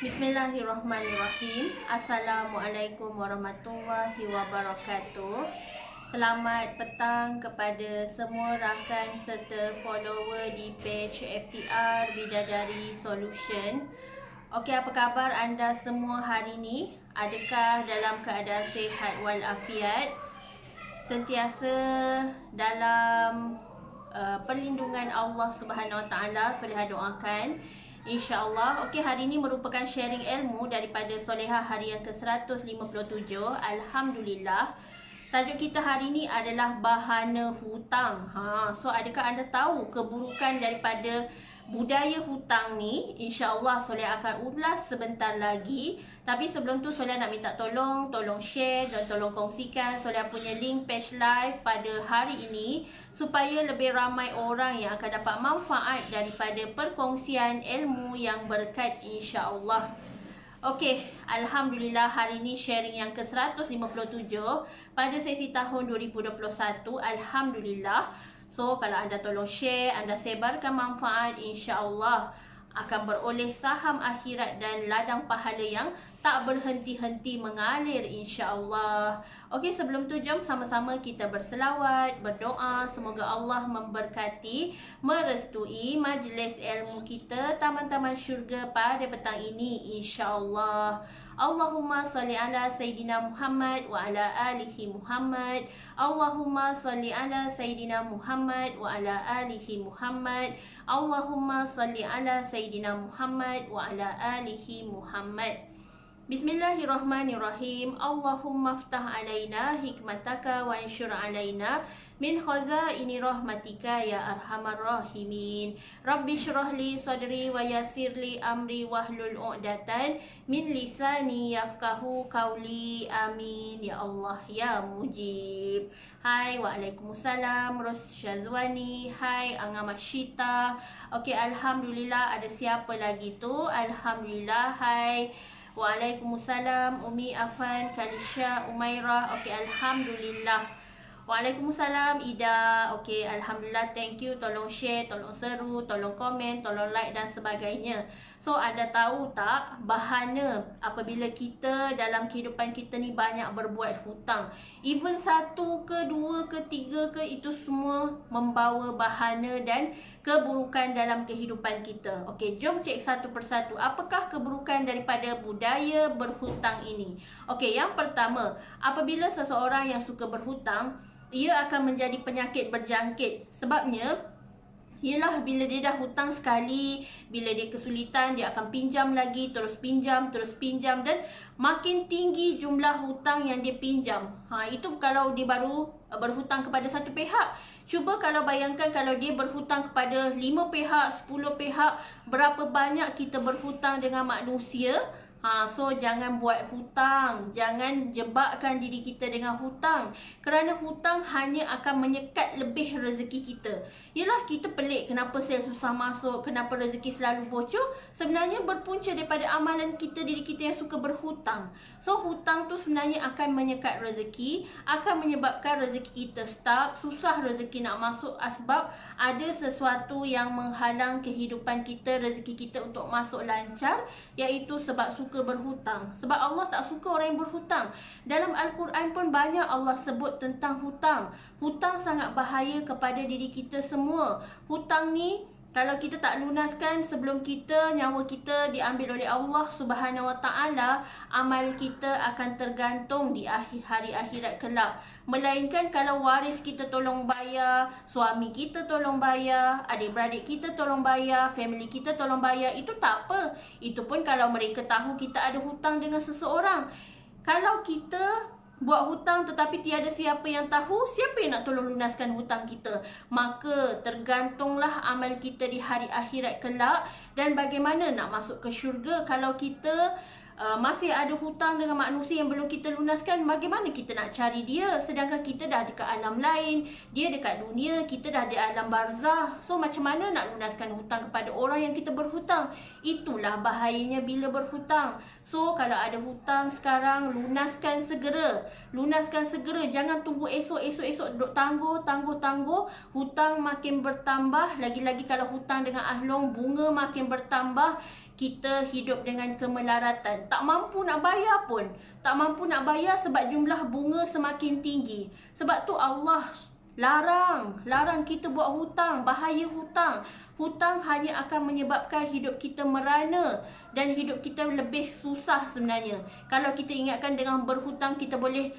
Bismillahirrahmanirrahim. Assalamualaikum warahmatullahi wabarakatuh. Selamat petang kepada semua rakan serta follower di page FTR Bidadari Solution. Okey, apa khabar anda semua hari ini? Adakah dalam keadaan sihat walafiat? Sentiasa dalam perlindungan Allah Subhanahu Wa Taala. Solehah doakan InsyaAllah. Okey, hari ini merupakan sharing ilmu daripada Solehah hari yang ke-157. Alhamdulillah. Tajuk kita hari ini adalah bahana hutang. So adakah anda tahu keburukan daripada budaya hutang ni? InsyaAllah Solehah akan ulas sebentar lagi. Tapi sebelum tu Solehah nak minta tolong share dan tolong kongsikan Solehah punya link page live pada hari ini, supaya lebih ramai orang yang akan dapat manfaat daripada perkongsian ilmu yang berkat insya-Allah. Okey, Alhamdulillah hari ini sharing yang ke-157 pada sesi tahun 2021. Alhamdulillah. So kalau anda tolong share, anda sebarkan manfaat, insya-Allah akan beroleh saham akhirat dan ladang pahala yang tak berhenti-henti mengalir insya-Allah. Okey, sebelum tu jom sama-sama kita berselawat, berdoa semoga Allah memberkati, merestui majlis ilmu kita taman-taman syurga pada petang ini insya-Allah. Allahumma salli ala Sayyidina Muhammad wa ala alihi Muhammad. Allahumma salli ala Sayyidina Muhammad wa ala alihi Muhammad. Allahumma salli ala Sayyidina Muhammad wa ala alihi Muhammad. Bismillahirrahmanirrahim. Allahumma ftah alaina hikmataka wa ansyur alaina min khazaini rahmatika ya arhamar rahimin. Rabbi syrah li sadri wa yassir li amri wahlul 'uqdatan min lisani yafqahu qawli. Amin ya Allah ya mujib. Hai, waalaikumsalam Ros Syazwani. Hai Angga Syita. Okey, alhamdulillah. Ada siapa lagi tu? Alhamdulillah. Hai. Waalaikumsalam Umi Afan, Kalisha, Umairah. Okey, alhamdulillah. Waalaikumsalam Ida. Okey, alhamdulillah. Thank you. Tolong share, tolong seru, tolong komen, tolong like dan sebagainya. So anda tahu tak bahana apabila kita dalam kehidupan kita ni banyak berbuat hutang, even satu ke dua ke tiga ke, itu semua membawa bahana dan keburukan dalam kehidupan kita. Okey, jom cek satu persatu apakah keburukan daripada budaya berhutang ini. Okey, yang pertama, apabila seseorang yang suka berhutang, ia akan menjadi penyakit berjangkit. Sebabnya ialah bila dia dah hutang sekali, bila dia kesulitan, dia akan pinjam lagi, terus pinjam dan makin tinggi jumlah hutang yang dia pinjam. Itu kalau dia baru berhutang kepada satu pihak. Cuba kalau bayangkan kalau dia berhutang kepada 5 pihak, 10 pihak, berapa banyak kita berhutang dengan manusia. So jangan buat hutang, jangan jebakkan diri kita dengan hutang, kerana hutang hanya akan menyekat lebih rezeki kita. Yalah, kita pelik kenapa sel susah masuk, kenapa rezeki selalu bocor. Sebenarnya berpunca daripada amalan kita, diri kita yang suka berhutang. So hutang tu sebenarnya akan menyekat rezeki, akan menyebabkan rezeki kita stuck, susah rezeki nak masuk, sebab ada sesuatu yang menghalang kehidupan kita, rezeki kita untuk masuk lancar, iaitu sebab suka berhutang. Sebab Allah tak suka orang yang berhutang. Dalam Al-Quran pun banyak Allah sebut tentang hutang. Hutang sangat bahaya kepada diri kita semua. Hutang ni kalau kita tak lunaskan sebelum kita, nyawa kita diambil oleh Allah Subhanahu Wa Taala, amal kita akan tergantung di hari akhirat kelak. Melainkan kalau waris kita tolong bayar, suami kita tolong bayar, adik-beradik kita tolong bayar, family kita tolong bayar, itu tak apa. Itu pun kalau mereka tahu kita ada hutang dengan seseorang. Kalau kita buat hutang tetapi tiada siapa yang tahu, siapa yang nak tolong lunaskan hutang kita? Maka tergantunglah amal kita di hari akhirat kelak. Dan bagaimana nak masuk ke syurga kalau kita masih ada hutang dengan manusia yang belum kita lunaskan? Bagaimana kita nak cari dia sedangkan kita dah dekat alam lain, dia dekat dunia, kita dah di alam barzah. So macam mana nak lunaskan hutang kepada orang yang kita berhutang? Itulah bahayanya bila berhutang. So kalau ada hutang sekarang, lunaskan segera. Lunaskan segera, jangan tunggu esok duk tangguh. Hutang makin bertambah, lagi-lagi kalau hutang dengan ahlong, bunga makin bertambah. kita hidup dengan kemelaratan. Tak mampu nak bayar pun. Tak mampu nak bayar sebab jumlah bunga semakin tinggi. Sebab tu Allah larang kita buat hutang. Bahaya hutang. Hutang hanya akan menyebabkan hidup kita merana dan hidup kita lebih susah sebenarnya. Kalau kita ingatkan dengan berhutang kita boleh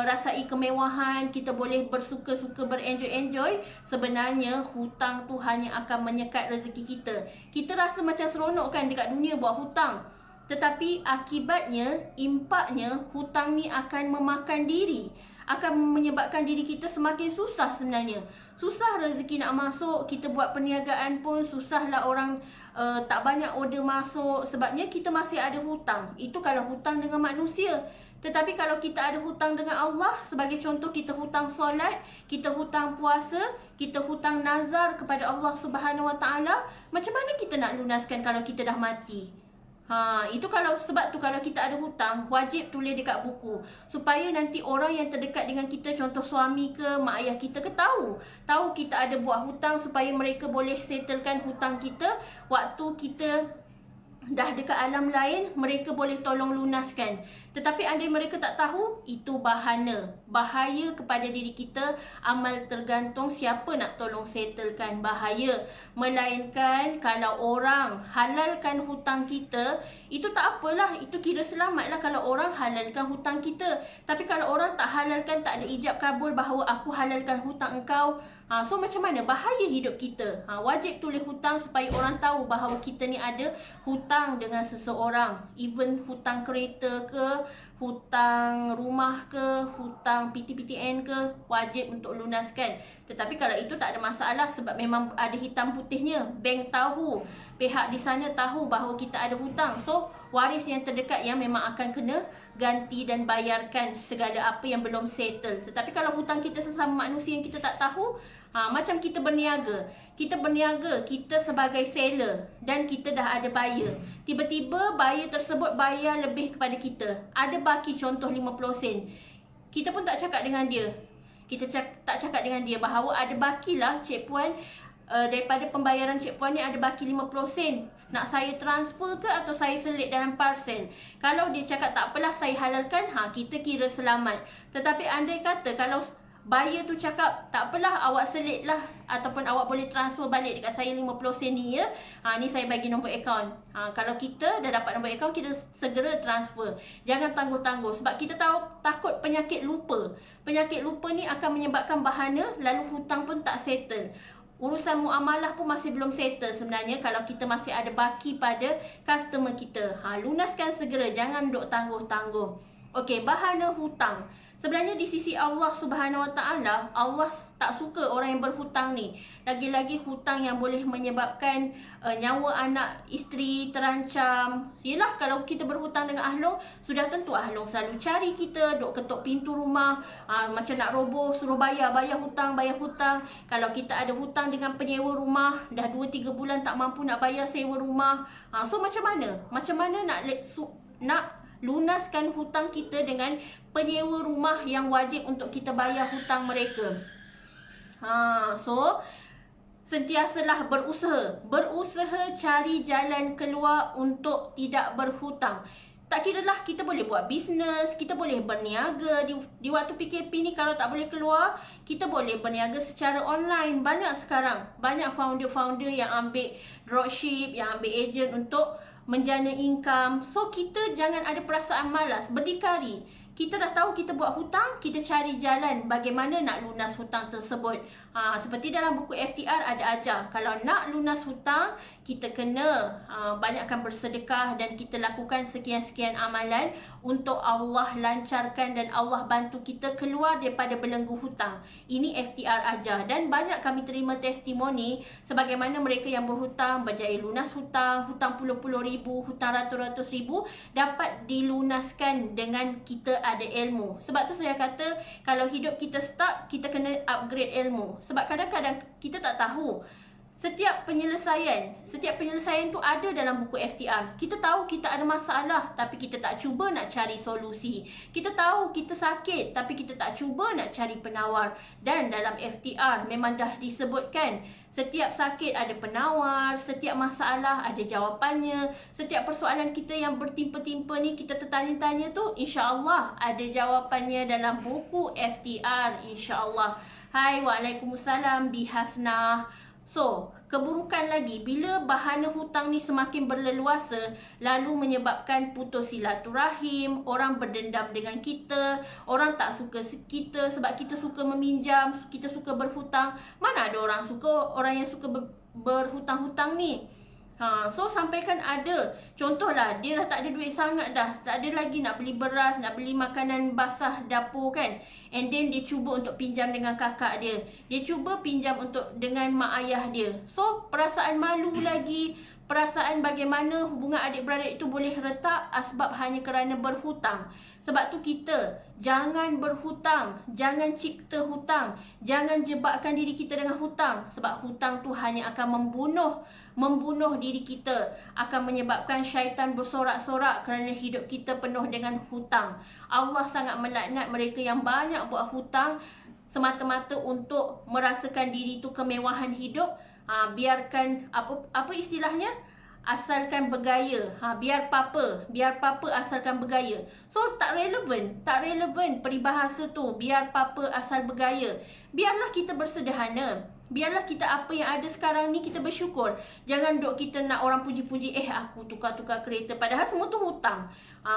rasai kemewahan, kita boleh bersuka-suka, berenjoy-enjoy, sebenarnya hutang tu hanya akan menyekat rezeki kita. Kita rasa macam seronok kan dekat dunia buat hutang. Tetapi akibatnya, impaknya, hutang ni akan memakan diri. Akan menyebabkan diri kita semakin susah sebenarnya. Susah rezeki nak masuk, kita buat perniagaan pun susahlah, orang tak banyak order masuk. Sebabnya kita masih ada hutang. Itu kalau hutang dengan manusia. Tetapi kalau kita ada hutang dengan Allah, sebagai contoh kita hutang solat, kita hutang puasa, kita hutang nazar kepada Allah Subhanahu Wa Taala, macam mana kita nak lunaskan kalau kita dah mati? Itu sebab tu kalau kita ada hutang, wajib tulis dekat buku supaya nanti orang yang terdekat dengan kita, contoh suami ke mak ayah kita ke, tahu kita ada buat hutang supaya mereka boleh settlekan hutang kita waktu kita dah dekat alam lain, mereka boleh tolong lunaskan. Tetapi andai mereka tak tahu, itu bahaya kepada diri kita. Amal tergantung siapa nak tolong settlekan, bahaya. Melainkan kalau orang halalkan hutang kita, itu tak apalah, itu kira selamatlah kalau orang halalkan hutang kita. Tapi kalau orang tak halalkan, tak ada ijab kabul bahawa aku halalkan hutang engkau, so macam mana? Bahaya hidup kita. Wajib tulis hutang supaya orang tahu bahawa kita ni ada hutang dengan seseorang. Even hutang kereta ke, hutang rumah ke, hutang PTPTN ke, wajib untuk lunaskan. Tetapi kalau itu tak ada masalah sebab memang ada hitam putihnya. Bank tahu, pihak di sana tahu bahawa kita ada hutang. So waris yang terdekat yang memang akan kena ganti dan bayarkan segala apa yang belum settle. Tetapi kalau hutang kita sesama manusia yang kita tak tahu, macam kita berniaga. Kita sebagai seller dan kita dah ada buyer. Tiba-tiba buyer tersebut bayar lebih kepada kita. Ada baki contoh 50 sen. Kita pun tak cakap dengan dia. Tak cakap dengan dia bahawa ada bakilah Cik Puan, daripada pembayaran Cik Puan ni ada baki 50 sen. Nak saya transfer ke atau saya selit dalam parcel? Kalau dia cakap tak apalah saya halalkan, kita kira selamat. Tetapi andai kata kalau buyer tu cakap tak apalah awak selit lah ataupun awak boleh transfer balik dekat saya 50 sen ni ya, ni saya bagi nombor akaun. Kalau kita dah dapat nombor akaun, kita segera transfer. Jangan tangguh-tangguh sebab kita takut penyakit lupa. Penyakit lupa ni akan menyebabkan bahana lalu hutang pun tak settle. Urusan muamalah pun masih belum settle sebenarnya kalau kita masih ada baki pada customer kita. Lunaskan segera, jangan duk tangguh-tangguh. Okey, bahana hutang. Sebenarnya di sisi Allah Subhanahu Wa Taala, Allah tak suka orang yang berhutang ni. Lagi-lagi hutang yang boleh menyebabkan nyawa anak isteri terancam. Yelah, kalau kita berhutang dengan Ahlong, sudah tentu Ahlong selalu cari kita, duk ketuk pintu rumah, macam nak roboh, suruh bayar hutang. Kalau kita ada hutang dengan penyewa rumah, dah 2-3 bulan tak mampu nak bayar sewa rumah. So macam mana? Macam mana nak lunaskan hutang kita dengan penyewa rumah yang wajib untuk kita bayar hutang mereka? So sentiasalah berusaha cari jalan keluar untuk tidak berhutang. Tak kiralah kita boleh buat bisnes, kita boleh berniaga. Di waktu PKP ni kalau tak boleh keluar, kita boleh berniaga secara online. Banyak sekarang, banyak founder-founder yang ambil dropship, yang ambil agent untuk menjana income. So kita jangan ada perasaan malas, berdikari. Kita dah tahu kita buat hutang, kita cari jalan bagaimana nak lunas hutang tersebut. Seperti dalam buku FTR ada ajar, kalau nak lunas hutang, kita kena banyakkan bersedekah dan kita lakukan sekian-sekian amalan untuk Allah lancarkan dan Allah bantu kita keluar daripada belenggu hutang. Ini FTR ajar dan banyak kami terima testimoni sebagaimana mereka yang berhutang berjaya lunas hutang puluh-puluh ribu, hutang ratus-ratus ribu dapat dilunaskan dengan kita ada ilmu. Sebab tu saya kata kalau hidup kita stuck, kita kena upgrade ilmu. Sebab kadang-kadang kita tak tahu Setiap penyelesaian tu ada dalam buku FTR. Kita tahu kita ada masalah tapi kita tak cuba nak cari solusi. Kita tahu kita sakit tapi kita tak cuba nak cari penawar. Dan dalam FTR memang dah disebutkan, setiap sakit ada penawar, setiap masalah ada jawapannya. Setiap persoalan kita yang bertimpa-timpa ni kita tertanya-tanya tu, insya-Allah ada jawapannya dalam buku FTR, insya-Allah. Hai, waalaikumsalam Bihasnah. So, keburukan lagi, bila bahana hutang ni semakin berleluasa, lalu menyebabkan putus silaturahim, orang berdendam dengan kita, orang tak suka kita sebab kita suka meminjam, kita suka berhutang. Mana ada orang yang suka berhutang-hutang ni? So sampaikan ada. Contohlah, dia dah tak ada duit sangat dah, tak ada lagi nak beli beras, nak beli makanan basah dapur kan. And then dia cuba untuk pinjam dengan kakak dia, dia cuba pinjam dengan mak ayah dia. So perasaan malu lagi, perasaan bagaimana hubungan adik-beradik itu boleh retak asbab hanya kerana berhutang. Sebab tu kita jangan berhutang, jangan cipta hutang, jangan jebakkan diri kita dengan hutang. Sebab hutang tu hanya akan membunuh diri kita, akan menyebabkan syaitan bersorak-sorak kerana hidup kita penuh dengan hutang. Allah sangat melaknat mereka yang banyak buat hutang semata-mata untuk merasakan diri tu kemewahan hidup. Biarkan apa istilahnya? Asalkan bergaya. Biar papa asalkan bergaya. So tak relevan peribahasa tu, biar papa asal bergaya. Biarlah kita bersederhana. Biarlah kita apa yang ada sekarang ni kita bersyukur. Jangan duk kita nak orang puji-puji, aku tukar-tukar kereta, padahal semua tu hutang.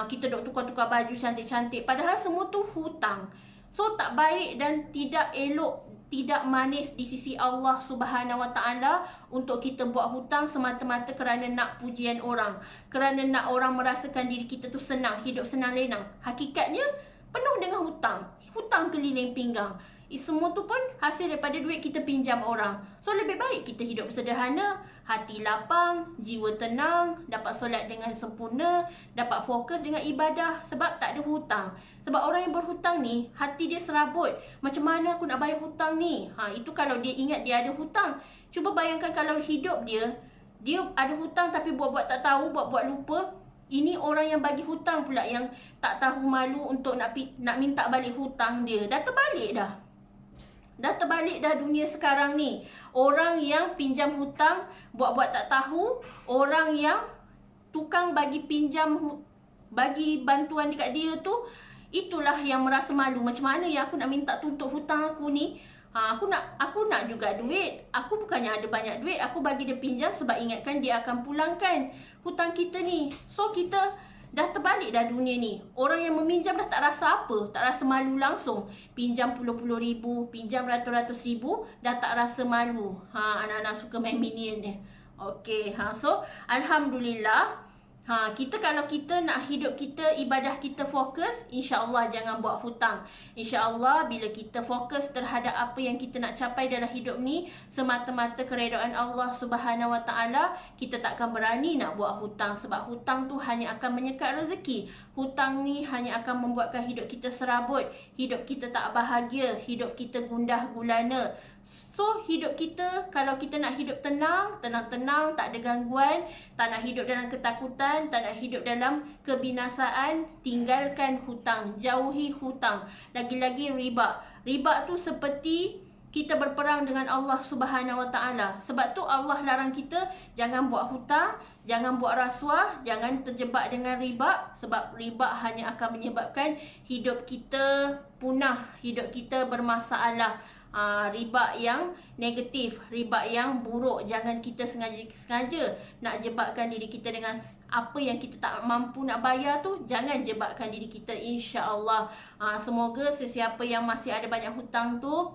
Kita duk tukar-tukar baju cantik-cantik, padahal semua tu hutang. So tak baik dan tidak elok, tidak manis di sisi Allah Subhanahu Wa Taala untuk kita buat hutang semata-mata kerana nak pujian orang, kerana nak orang merasakan diri kita tu senang, hidup senang lenang. Hakikatnya penuh dengan hutang keliling pinggang. Semua tu pun hasil daripada duit kita pinjam orang. So lebih baik kita hidup sederhana, hati lapang, jiwa tenang, dapat solat dengan sempurna, dapat fokus dengan ibadah sebab tak ada hutang. Sebab orang yang berhutang ni, hati dia serabut. Macam mana aku nak bayar hutang ni? Itu kalau dia ingat dia ada hutang. Cuba bayangkan kalau hidup dia ada hutang tapi buat-buat tak tahu, buat-buat lupa. Ini orang yang bagi hutang pula yang tak tahu malu untuk nak minta balik hutang dia. Dah terbalik dah dunia sekarang ni. Orang yang pinjam hutang, buat-buat tak tahu. Orang yang tukang bagi bagi bantuan dekat dia tu, itulah yang merasa malu. Macam mana ya aku nak minta tuntut hutang aku ni? Aku nak juga duit. Aku bukannya ada banyak duit. Aku bagi dia pinjam sebab ingatkan dia akan pulangkan hutang kita ni. So kita dah terbalik dah dunia ni. Orang yang meminjam dah tak rasa apa, tak rasa malu langsung. Pinjam puluh-puluh ribu, pinjam ratus-ratus ribu, dah tak rasa malu. Anak-anak suka main minion dia. Okay, so Alhamdulillah. Kalau kita nak hidup kita, ibadah kita fokus, insya-Allah jangan buat hutang. Insya-Allah bila kita fokus terhadap apa yang kita nak capai dalam hidup ni semata-mata keredaan Allah Subhanahu Wa Taala, kita takkan berani nak buat hutang sebab hutang tu hanya akan menyekat rezeki. Hutang ni hanya akan membuatkan hidup kita serabut, hidup kita tak bahagia, hidup kita gundah gulana. So hidup kita, kalau kita nak hidup tenang, tak ada gangguan, tak nak hidup dalam ketakutan, tak nak hidup dalam kebinasaan, tinggalkan hutang, jauhi hutang. Lagi-lagi riba. Riba tu seperti kita berperang dengan Allah Subhanahu Wa Taala. Sebab tu Allah larang kita jangan buat hutang, jangan buat rasuah, jangan terjebak dengan riba. Sebab riba hanya akan menyebabkan hidup kita punah, hidup kita bermasalah. Riba yang negatif, riba yang buruk. Jangan kita sengaja nak jebakkan diri kita dengan apa yang kita tak mampu nak bayar tu. Jangan jebakkan diri kita, insya-Allah. Semoga sesiapa yang masih ada banyak hutang tu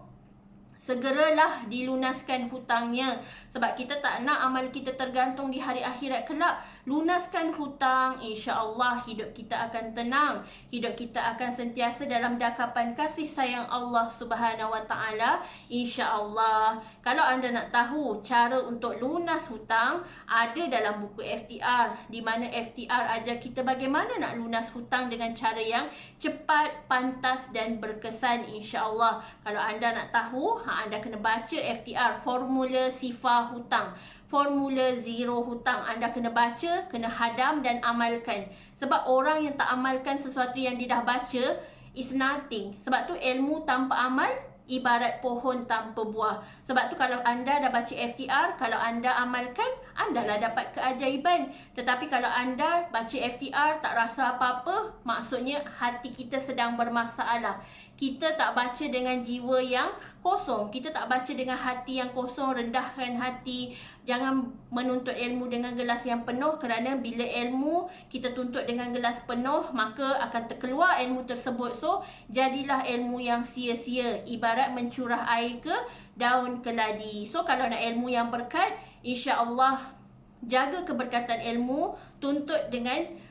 segeralah dilunaskan hutangnya. Sebab kita tak nak amal kita tergantung di hari akhirat kelak. Lunaskan hutang, insya-Allah hidup kita akan tenang. Hidup kita akan sentiasa dalam dakapan kasih sayang Allah Subhanahu Wa Taala, insya-Allah. Kalau anda nak tahu cara untuk lunas hutang, ada dalam buku FTR, di mana FTR ajar kita bagaimana nak lunas hutang dengan cara yang cepat, pantas dan berkesan, insya-Allah. Kalau anda nak tahu, anda kena baca FTR, formula sifar hutang, formula zero hutang. Anda kena baca, kena hadam dan amalkan. Sebab orang yang tak amalkan sesuatu yang dia dah baca is nothing. Sebab tu ilmu tanpa amal ibarat pohon tanpa buah. Sebab tu kalau anda dah baca FTR, kalau anda amalkan, anda lah dapat keajaiban. Tetapi kalau anda baca FTR tak rasa apa-apa, maksudnya hati kita sedang bermasalah. Kita tak baca dengan jiwa yang kosong. Kita tak baca dengan hati yang kosong, rendahkan hati. Jangan menuntut ilmu dengan gelas yang penuh, kerana bila ilmu kita tuntut dengan gelas penuh, maka akan terkeluar ilmu tersebut. So, jadilah ilmu yang sia-sia, ibarat mencurah air ke daun keladi. So, kalau nak ilmu yang berkat, insya-Allah jaga keberkatan ilmu, tuntut dengan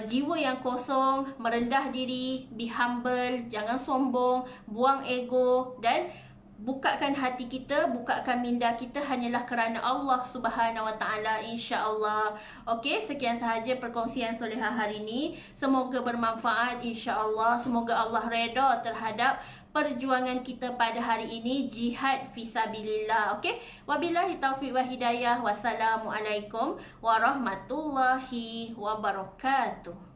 jiwa yang kosong, merendah diri, be humble, jangan sombong, buang ego dan bukakan hati kita, bukakan minda kita hanyalah kerana Allah Subhanahu Wa Taala, insya-Allah. Okey, sekian sahaja perkongsian solehah hari ini. Semoga bermanfaat, insya-Allah. Semoga Allah redha terhadap perjuangan kita pada hari ini, jihad fisabilillah. Okey, wabillahi taufiq wa hidayah. Wassalamualaikum warahmatullahi wabarakatuh.